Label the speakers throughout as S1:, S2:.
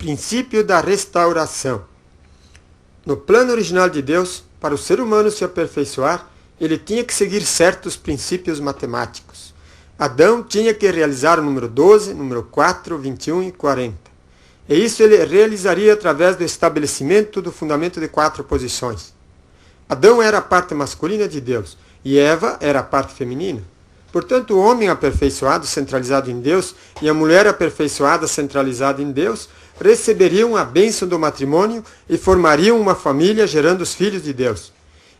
S1: princípio da restauração. No plano original de Deus, para o ser humano se aperfeiçoar, ele tinha que seguir certos princípios matemáticos. Adão tinha que realizar o número 12, número 4, 21 e 40. E isso ele realizaria através do estabelecimento do fundamento de 4 posições. Adão era a parte masculina de Deus e Eva era a parte feminina. Portanto, o homem aperfeiçoado, centralizado em Deus, e a mulher aperfeiçoada, centralizada em Deus, receberiam a bênção do matrimônio e formariam uma família gerando os filhos de Deus.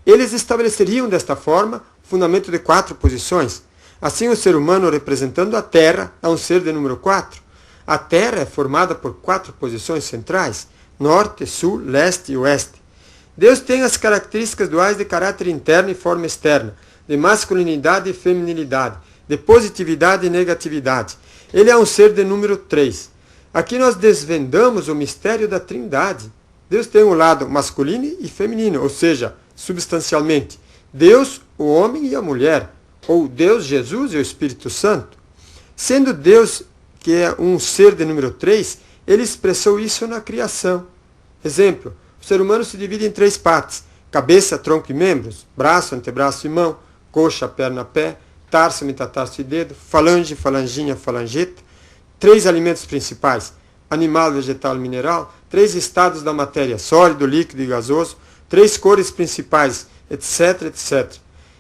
S1: Eles estabeleceriam desta forma o fundamento de 4 posições. Assim, o ser humano representando a Terra é um ser de número 4. A Terra é formada por 4 posições centrais: norte, sul, leste e oeste. Deus tem as características duais de caráter interno e forma externa, de masculinidade e feminilidade, de positividade e negatividade. Ele é um ser de número 3. Aqui nós desvendamos o mistério da Trindade. Deus tem um lado masculino e feminino, ou seja, substancialmente, Deus, o homem e a mulher, ou Deus, Jesus e o Espírito Santo. Sendo Deus, que é um ser de número 3, ele expressou isso na criação. Exemplo, o ser humano se divide em 3 partes: cabeça, tronco e membros, braço, antebraço e mão, coxa, perna, pé, tarso, metatarso e dedo, falange, falanginha, falangeta. 3 alimentos principais: animal, vegetal e mineral. 3 estados da matéria: sólido, líquido e gasoso. 3 cores principais, etc, etc.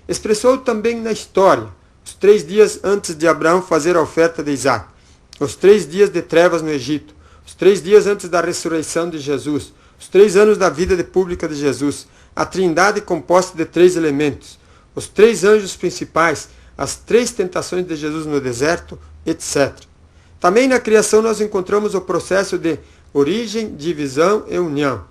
S1: Expressou também na história os 3 dias antes de Abraão fazer a oferta de Isaac, os 3 dias de trevas no Egito, os 3 dias antes da ressurreição de Jesus, os 3 anos da vida pública de Jesus, a Trindade composta de 3 elementos, os 3 anjos principais, as 3 tentações de Jesus no deserto, etc. Também na criação nós encontramos o processo de origem, divisão e união.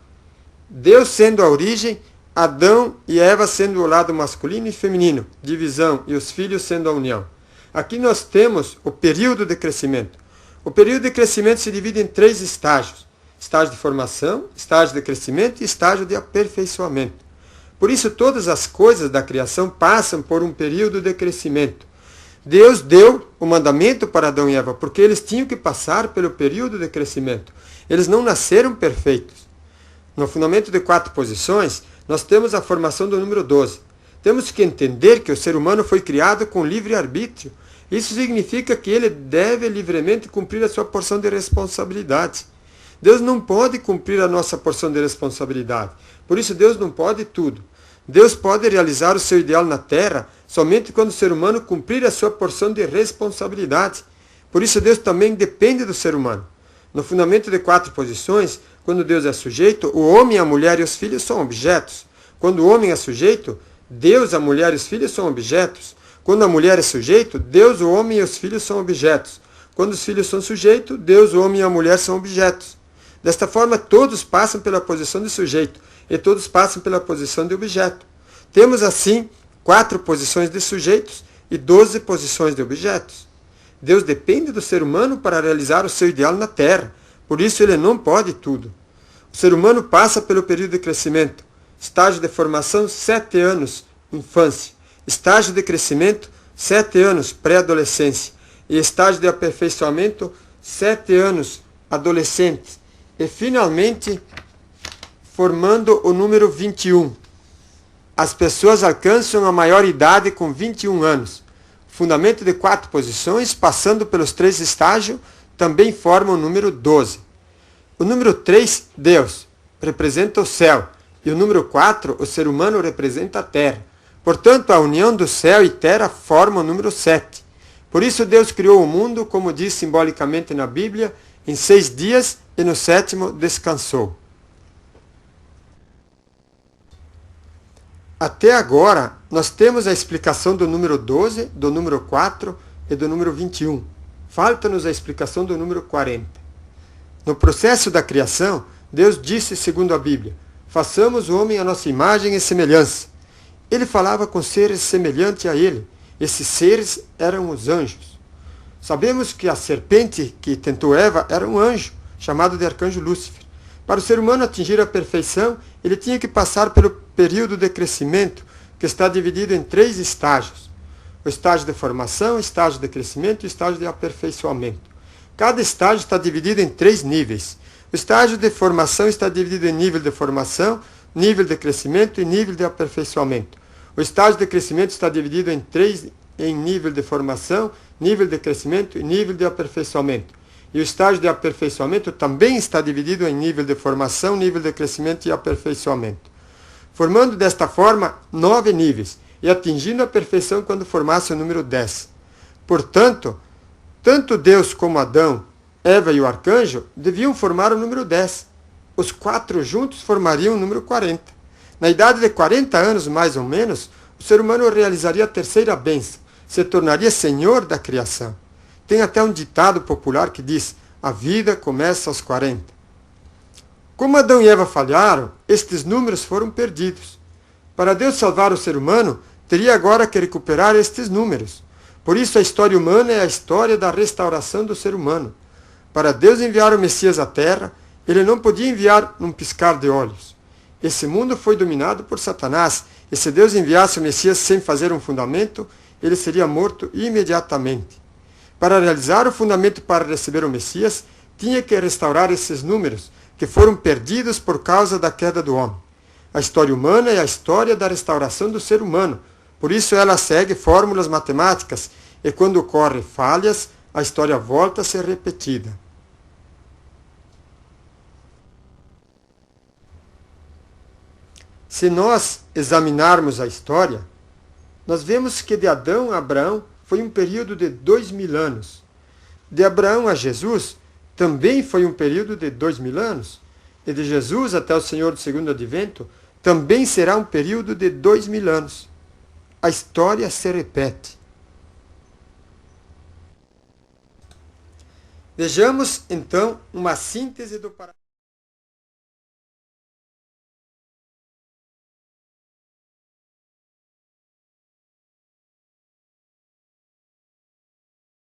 S1: Deus sendo a origem, Adão e Eva sendo o lado masculino e feminino, divisão, e os filhos sendo a união. Aqui nós temos o período de crescimento. O período de crescimento se divide em 3 estágios: estágio de formação, estágio de crescimento e estágio de aperfeiçoamento. Por isso todas as coisas da criação passam por um período de crescimento. Deus deu o mandamento para Adão e Eva, porque eles tinham que passar pelo período de crescimento. Eles não nasceram perfeitos. No fundamento de 4 posições, nós temos a formação do número 12. Temos que entender que o ser humano foi criado com livre-arbítrio. Isso significa que ele deve livremente cumprir a sua porção de responsabilidade. Deus não pode cumprir a nossa porção de responsabilidade. Por isso Deus não pode tudo. Deus pode realizar o seu ideal na terra somente quando o ser humano cumprir a sua porção de responsabilidade. Por isso Deus também depende do ser humano. No fundamento de 4 posições, quando Deus é sujeito, o homem, a mulher e os filhos são objetos. Quando o homem é sujeito, Deus, a mulher e os filhos são objetos. Quando a mulher é sujeito, Deus, o homem e os filhos são objetos. Quando os filhos são sujeitos, Deus, o homem e a mulher são objetos. Desta forma, todos passam pela posição de sujeito e todos passam pela posição de objeto. Temos, assim, 4 posições de sujeitos e 12 posições de objetos. Deus depende do ser humano para realizar o seu ideal na terra. Por isso, ele não pode tudo. O ser humano passa pelo período de crescimento. Estágio de formação, 7 anos, infância. Estágio de crescimento, 7 anos, pré-adolescência. E estágio de aperfeiçoamento, 7 anos, adolescente. E, finalmente, formando o número 21. As pessoas alcançam a maioridade com 21 anos. O fundamento de 4 posições, passando pelos 3 estágios, também forma o número 12. O número 3, Deus, representa o céu. E o número 4, o ser humano, representa a terra. Portanto, a união do céu e terra forma o número 7. Por isso Deus criou o mundo, como diz simbolicamente na Bíblia, em 6 dias e no 7º descansou. Até agora, nós temos a explicação do número 12, do número 4 e do número 21. Falta-nos a explicação do número 40. No processo da criação, Deus disse, segundo a Bíblia, façamos o homem à nossa imagem e semelhança. Ele falava com seres semelhantes a ele. Esses seres eram os anjos. Sabemos que a serpente que tentou Eva era um anjo, chamado de arcanjo Lúcifer. Para o ser humano atingir a perfeição, ele tinha que passar pelo período de crescimento, que está dividido em 3 estágios. O estágio de formação, o estágio de crescimento e o estágio de aperfeiçoamento. Cada estágio está dividido em 3 níveis. O estágio de formação está dividido em nível de formação, nível de crescimento e nível de aperfeiçoamento. O estágio de crescimento está dividido em três, em nível de formação, nível de crescimento e nível de aperfeiçoamento. E o estágio de aperfeiçoamento também está dividido em nível de formação, nível de crescimento e aperfeiçoamento. Formando desta forma 9 níveis e atingindo a perfeição quando formasse o número 10. Portanto, tanto Deus como Adão, Eva e o arcanjo deviam formar o número 10. Os 4 juntos formariam o número 40. Na idade de 40 anos, mais ou menos, o ser humano realizaria a terceira bênção, se tornaria senhor da criação. Tem até um ditado popular que diz: a vida começa aos 40. Como Adão e Eva falharam, estes números foram perdidos. Para Deus salvar o ser humano, teria agora que recuperar estes números. Por isso a história humana é a história da restauração do ser humano. Para Deus enviar o Messias à Terra, ele não podia enviar num piscar de olhos. Esse mundo foi dominado por Satanás, e se Deus enviasse o Messias sem fazer um fundamento, ele seria morto imediatamente. Para realizar o fundamento para receber o Messias, tinha que restaurar esses números, que foram perdidos por causa da queda do homem. A história humana é a história da restauração do ser humano, por isso ela segue fórmulas matemáticas, e quando ocorrem falhas, a história volta a ser repetida. Se nós examinarmos a história, nós vemos que de Adão a Abraão foi um período de 2000 anos. De Abraão a Jesus também foi um período de 2000 anos. E de Jesus até o Senhor do segundo advento também será um período de 2000 anos. A história se repete. Vejamos, então, uma síntese do